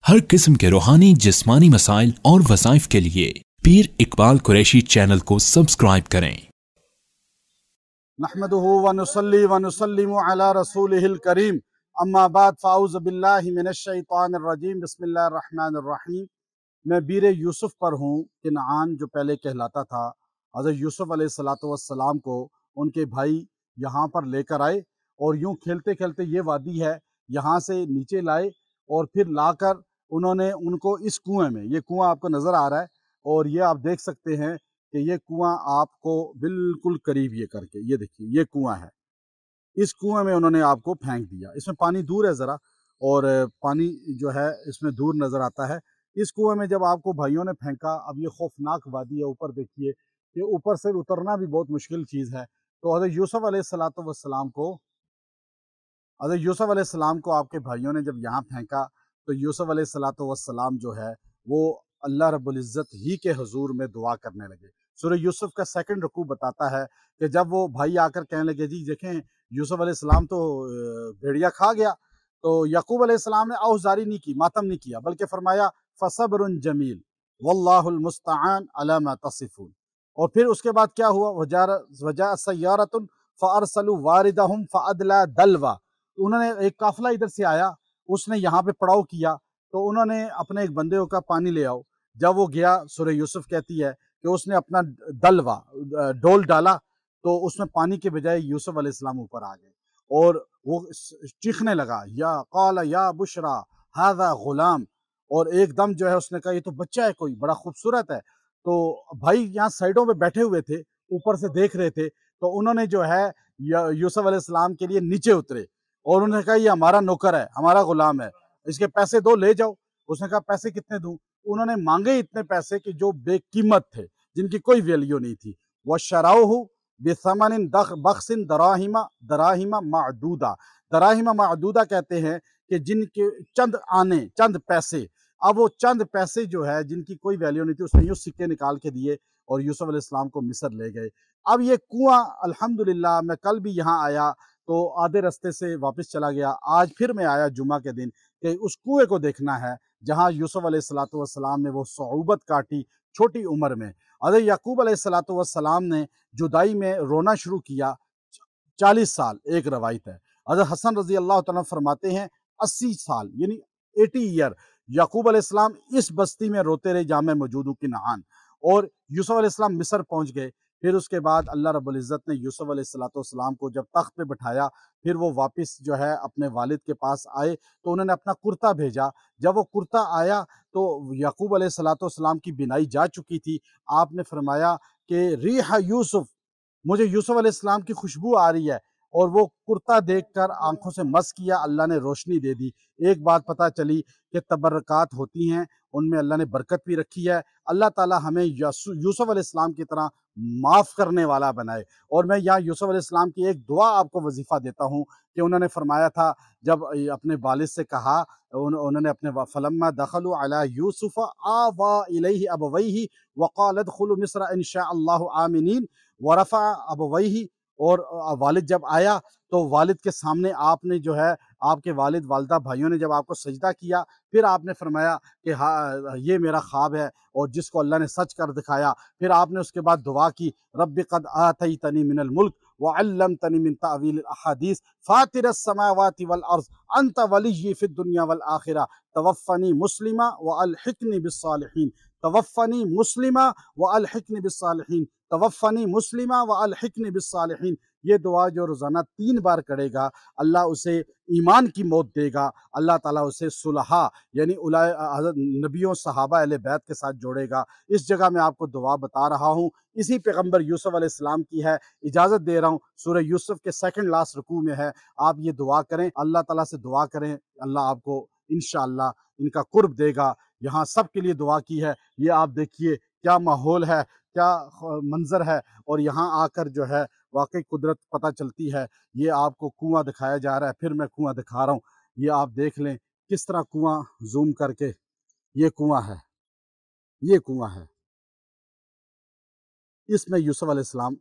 हर किस्म के रूहानी जिस्मानी मसाइल और वज़ाइफ के लिए पीर इकबाल कुरैशी चैनल को सब्सक्राइब करें। नहमदुहु व नुसल्ली व नुसल्लिमु अला रसूलिहिल करीम, अम्मा बाद फ़ाऊज़ु बिल्लाहि मिनश शैतानिर रजीम, बिस्मिल्लाहिर रहमानिर रहीम। मैं बीर यूसुफ पर हूँ। किनआन जो पहले कहलाता था, हज़रत यूसुफ अलैहिस्सलातु वस्सलाम को उनके भाई यहाँ पर लेकर आए और यूँ खेलते खेलते ये वादी है यहाँ से नीचे लाए और फिर लाकर उन्होंने उनको इस कुएं में, ये कुआं आपको नज़र आ रहा है और ये आप देख सकते हैं कि ये कुआं आपको बिल्कुल करीब ये करके, ये देखिए ये कुआं है। इस कुएं में उन्होंने आपको फेंक दिया। इसमें पानी दूर है ज़रा और पानी जो है इसमें दूर नज़र आता है। इस कुएं में जब आपको भाइयों ने फेंका, अब ये खौफनाक वादी है, ऊपर देखिए कि ऊपर से उतरना भी बहुत मुश्किल चीज़ है। तो हज़रत यूसुफ अलैहिस्सलाम को आपके भाइयों ने जब यहाँ फेंका तो यूसुफ अलैहिस्सलाम जो है वो अल्लाह रब्बुल इज़्ज़त ही के हुजूर में दुआ करने लगे। सूरह यूसुफ का सेकंड रुकू बताता है कि जब वो भाई आकर कहने लगे, जी देखें यूसुफ अलैहिस्सलाम तो भेड़िया खा गया, तो याकूब अलैहिस्सलाम ने औज़ारी नहीं की, मातम नहीं किया, बल्कि फरमाया फसब्रुन जमील वल्लाहुल मुस्तआन अला मा तसिफून। और फिर उसके बाद क्या हुआ, वजा सय्यारतुन फअरसलू वारिदहुम फअदला दलवा। उन्होंने एक काफिला इधर से आया, उसने यहाँ पे पड़ाव किया, तो उन्होंने अपने एक बंदे का पानी ले आओ। जब वो गया, सूरह यूसुफ कहती है कि उसने अपना दलवा डोल डाला तो उसमें पानी के बजाय यूसुफ अलैहिस्सलाम ऊपर आ गए और वो चीखने लगा, या क़ाल या बुशरा हाज़ा गुलाम। और एकदम जो है उसने कहा ये तो बच्चा है, कोई बड़ा खूबसूरत है। तो भाई यहाँ साइडों पे बैठे हुए थे, ऊपर से देख रहे थे, तो उन्होंने जो है यूसुफ अलैहिस्सलाम के लिए नीचे उतरे और उन्होंने कहा ये हमारा नौकर है, हमारा गुलाम है, इसके पैसे दो, ले जाओ। उसने कहा पैसे कितने दूं? उन्होंने मांगे इतने पैसे कि जो बेकीमत थे, जिनकी कोई वैल्यू नहीं थी। वशराउहु बिसमनिन बख्सिन दराहिमा मादूदा। दराहिमा मादूदा कहते हैं कि जिनके चंद आने, चंद पैसे, अब वो चंद पैसे जो है जिनकी कोई वैल्यू नहीं थी, उसने यूँ सिक्के निकाल के दिए और यूसुफ अलैहिस्सलाम को मिस्र ले गए। अब ये कुआं अल्हम्दुलिल्लाह, मैं कल भी यहाँ आया तो आधे रास्ते से वापस चला गया, आज फिर मैं आया जुमा के दिन कि उस कुएं को देखना है जहाँ यूसुफ अलैहिस्सलातु वस्सलाम ने वो सऊबत काटी छोटी उम्र में। हज़रत याकूब अलैहिस्सलातु वस्सलाम ने जुदाई में रोना शुरू किया 40 साल, एक रवायत है। हज़रत हसन रज़ी अल्लाह तआला फरमाते हैं 80 साल यानी 80 ईयर याकूब अलैहिस्सलाम इस बस्ती में रोते रहे जहाँ मैं मौजूद हूँ, किनआन। और यूसुफ अलैहिस्सलाम मिस्र पहुँच गए। फिर उसके बाद अल्लाह रब्बुल इज़्ज़त ने यूसुफ अलैहिस्सलातु वस्सलाम को जब तख्त पे बिठाया, फिर वो वापस जो है अपने वालिद के पास आए तो उन्होंने अपना कुर्ता भेजा। जब वो कुर्ता आया तो याकूब अलैहिस्सलातु वस्सलाम की बिनाई जा चुकी थी। आपने फरमाया कि रिह यूसुफ, मुझे यूसुफ अलैहिस्सलाम की खुशबू आ रही है। और वो कुर्ता देखकर आंखों से मस किया, अल्लाह ने रोशनी दे दी। एक बात पता चली कि तबर्रकात होती हैं, उनमें अल्लाह ने बरकत भी रखी है। अल्लाह ताला हमें यूसुफ अलैहिस्सलाम की तरह माफ़ करने वाला बनाए। और मैं यहाँ यूसुफ अलैहिस्सलाम की एक दुआ आपको वजीफ़ा देता हूँ कि उन्होंने फरमाया था, जब अपने वालिद से कहा, उन्होंने अपने फलम्मा दखलू अला यूसुफ आवा इलैहि अबवैहि वक़ाल उदखुलू मिस्र इंशाअल्लाहु आमिनीन वरफ़ा अबवैहि। और वालिद जब आया तो वालिद के सामने आपने जो है, आपके वालिद वालिदा भाइयों ने जब आपको सजदा किया, फिर आपने फरमाया कि हाँ ये मेरा ख्वाब है और जिसको अल्लाह ने सच कर दिखाया। फिर आपने उसके बाद दुआ की, रब्बि क़द आतैतनी मिनल मुल्क व अल्लमतनी मिन तावील अहादीस फातिरस समावाति वल अर्ज़ अंत वलिय्यी फिद दुनिया वल आखिरा तवफ़्फ़नी मुस्लिमा व अलहिक़नी बिस्सालिहीन। तवफ़्फ़नी मुस्लिमा व अलहिक़नी बिस्सालिहीन। तवफ़्फ़नी मुस्लिमा व अलहिक़नी बिस्सालिहीन। ये दुआ जो रोज़ाना 3 बार करेगा, अल्लाह उसे ईमान की मौत देगा। अल्लाह ताला उसे सुलहा यानी नबियों, सहाबा, अहले बैत के साथ जोड़ेगा। इस जगह मैं आपको दुआ बता रहा हूँ, इसी पैगम्बर यूसुफ अलैहिस्सलाम की है। इजाज़त दे रहा हूँ, सूरह यूसुफ के सेकंड लास्ट रुकू में है। आप ये दुआ करें, अल्लाह ताला से दुआ करें, अल्लाह आपको इंशाअल्लाह इनका कुर्ब देगा। यहाँ सब के लिए दुआ की है। ये आप देखिए क्या माहौल है, क्या मंजर है। और यहाँ आकर जो है वाकई कुदरत पता चलती है। ये आपको कुआं दिखाया जा रहा है, फिर मैं कुआं दिखा रहा हूँ। ये आप देख लें किस तरह कुआं जूम करके, ये कुआं है, ये कुआं है। इसमें यूसुफ अलैहिस्सलाम